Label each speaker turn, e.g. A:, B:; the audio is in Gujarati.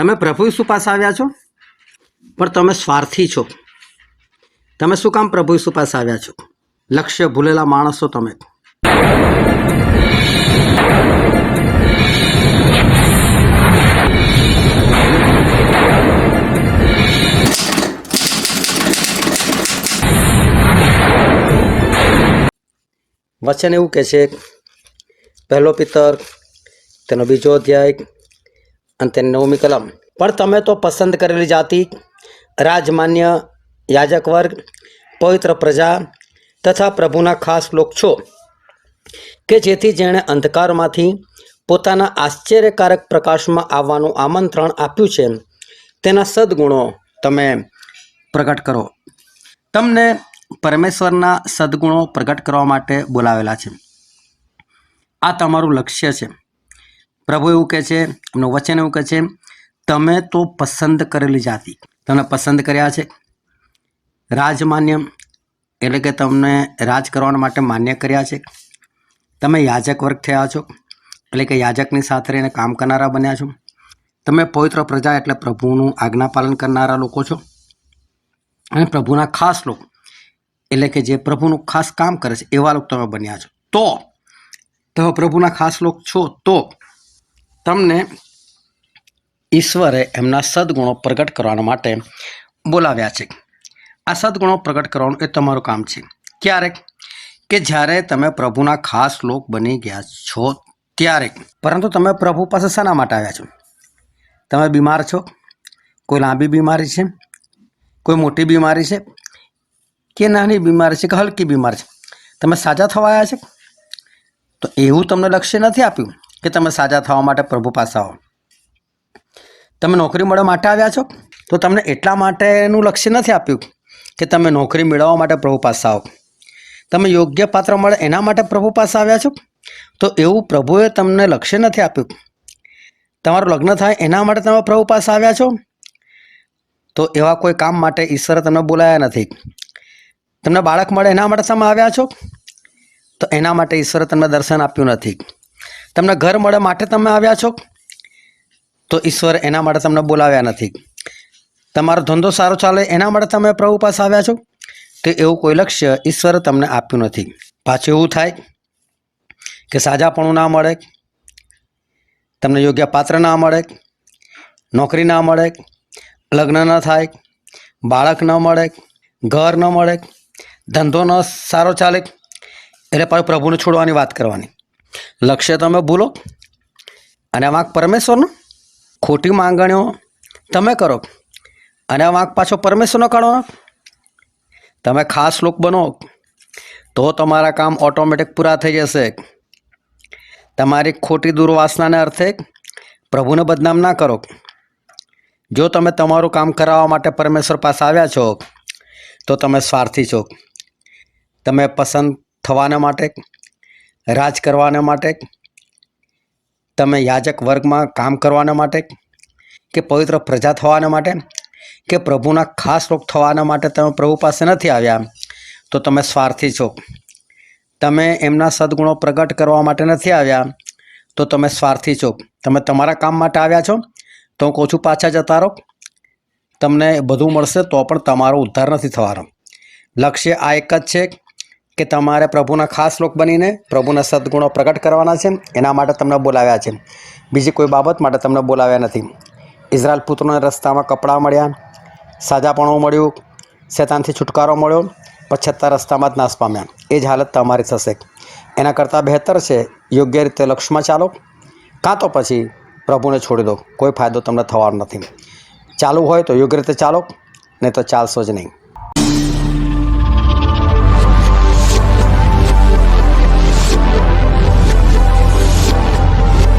A: તમે પ્રભુ ઈસુ પાસે આવ્યા છો, પણ તમે સ્વાર્થી છો. તમે શું કામ પ્રભુ ઈસુ પાસે આવ્યા છો? લક્ષ્ય ભૂલેલા માણસો તમે. વચન એવું કહે છે, પહેલો પિતર તેનો 2 અધ્યાય અને તેની 9મી કલમ. પણ તમે તો પસંદ કરેલી જાતિ, રાજમાન્ય યાજક વર્ગ, પવિત્ર પ્રજા તથા પ્રભુના ખાસ લોક છો, કે જેથી જેણે અંધકારમાંથી પોતાના આશ્ચર્યકારક પ્રકાશમાં આવવાનું આમંત્રણ આપ્યું છે તેના સદગુણો તમે પ્રગટ કરો. તમને પરમેશ્વરના સદગુણો પ્રગટ કરવા માટે બોલાવેલા છે. આ તમારું લક્ષ્ય છે. પ્રભુ એવું કહે છે, એમનું વચન એવું કહે છે, તમે તો પસંદ કરેલી જાતિ. તમને પસંદ કર્યા છે. રાજમાન્ય એટલે કે તમને રાજ કરવા માટે માન્ય કર્યા છે. તમે યાજક વર્ગ થયા છો, એટલે કે યાજકની સાથે રહીને કામ કરનારા બન્યા છો. તમે પવિત્ર પ્રજા એટલે પ્રભુનું આજ્ઞા પાલન કરનારા લોકો છો. અને પ્રભુના ખાસ લોકો એટલે કે જે પ્રભુનું ખાસ કામ કરે છે એવા લોકો તમે બન્યા છો. તો તમે પ્રભુના ખાસ લોક છો, તો તમને ઈશ્વરે એમના સદગુણો પ્રગટ કરવા માટે બોલાવ્યા છે. આ સદગુણો પ્રગટ કરવાનું એ તમારું કામ છે. ક્યારેક કે જ્યારે તમે પ્રભુના ખાસ લોક બની ગયા છો ત્યારે. પરંતુ તમે પ્રભુ પાસે શાના માટે આવ્યા છો? તમે બીમાર છો, કોઈ લાંબી બીમારી છે, કોઈ મોટી બીમારી છે, કે નાની બીમારી છે, કે હલકી બીમારી છે, તમે સાજા થવા આવ્યા છે? તો એવું તમને લક્ષ્ય નથી આપ્યું કે તમે સાજા થવા માટે પ્રભુ પાસે આવો. તમે નોકરી મળવા માટે આવ્યા છો, તો તમને એટલા માટેનું લક્ષ્ય નથી આપ્યું કે તમે નોકરી મેળવવા માટે પ્રભુ પાસે આવો. તમે યોગ્ય પાત્ર મળે એના માટે પ્રભુ પાસે આવ્યા છો, તો એવું પ્રભુએ તમને લક્ષ્ય નથી આપ્યું. તમારું લગ્ન થાય એના માટે તમે પ્રભુ પાસે આવ્યા છો, તો એવા કોઈ કામ માટે ઈશ્વરે તમને બોલાયા નથી. તમને બાળક મળે એના માટે તમે આવ્યા છો, તો એના માટે ઈશ્વરે તમને દર્શન આપ્યું નથી. તમને ઘર મળે માટે તમે આવ્યા છો, તો ઈશ્વર એના માટે તમને બોલાવ્યા નથી. તમારો ધંધો સારો ચાલે એના માટે તમે પ્રભુ પાસે આવ્યા છો, તો એવું કોઈ લક્ષ્ય ઈશ્વરે તમને આપ્યું નથી. પાછું એવું થાય કે સાજાપણું ના મળે, તમને યોગ્ય પાત્ર ના મળે, નોકરી ના મળે, લગ્ન ન થાય, બાળક ન મળે, ઘર ન મળે, ધંધો ન સારો ચાલે, એટલે પાછું પ્રભુને છોડવાની વાત કરવાની. લક્ષ્ય તમે ભૂલો અને વાંક પરમેશ્વરનો. ખોટી માંગણીઓ તમે કરો અને વાંક પાછો પરમેશ્વરનો કાઢો. તમે ખાસ લોક બનો તો તમારા કામ ઓટોમેટિક પૂરા થઈ જશે. તમારી ખોટી દુર્વાસનાને અર્થે પ્રભુને બદનામ ના કરો. જો તમે તમારું કામ કરાવવા માટે પરમેશ્વર પાસે આવ્યા છો, તો તમે સ્વાર્થી છો. તમે પસંદ થવાના માટે, રાજ કરવાના માટે, તમે યાજક વર્ગમાં કામ કરવાના માટે, કે પવિત્ર પ્રજા થવાના માટે, કે પ્રભુના ખાસ લોક થવાના માટે તમે પ્રભુ પાસે નથી આવ્યા, તો તમે સ્વાર્થી છો. તમે એમના સદગુણો પ્રગટ કરવા માટે નથી આવ્યા, તો તમે સ્વાર્થી છો. તમે તમારા કામ માટે આવ્યા છો, તો હું કહું છું પાછા જતા રહો. તમને બધું મળશે તો પણ તમારો ઉદ્ધાર નથી થવાનો. લક્ષ્ય આ એક જ છે કે તમારે પ્રભુના ખાસ લોક બનીને પ્રભુના સદગુણો પ્રગટ કરવાના છે. એના માટે તમને બોલાવ્યા છે. બીજી કોઈ બાબત માટે તમને બોલાવ્યા નથી. ઇઝરાયલ પુત્રોના રસ્તામાં કપડાં મળ્યા, સાજાપણું મળ્યું, શેતાનથી છુટકારો મળ્યો, પણ છતાં રસ્તામાં જ નાશ પામ્યા. એ જ હાલત તમારી થશે. એના કરતાં બહેતર છે યોગ્ય રીતે લક્ષ્યમાં ચાલો, કાં તો પછી પ્રભુને છોડી દો. કોઈ ફાયદો તમને થવાનો નથી. ચાલવું હોય તો યોગ્ય રીતે ચાલો, નહીં તો ચાલશો જ નહીં.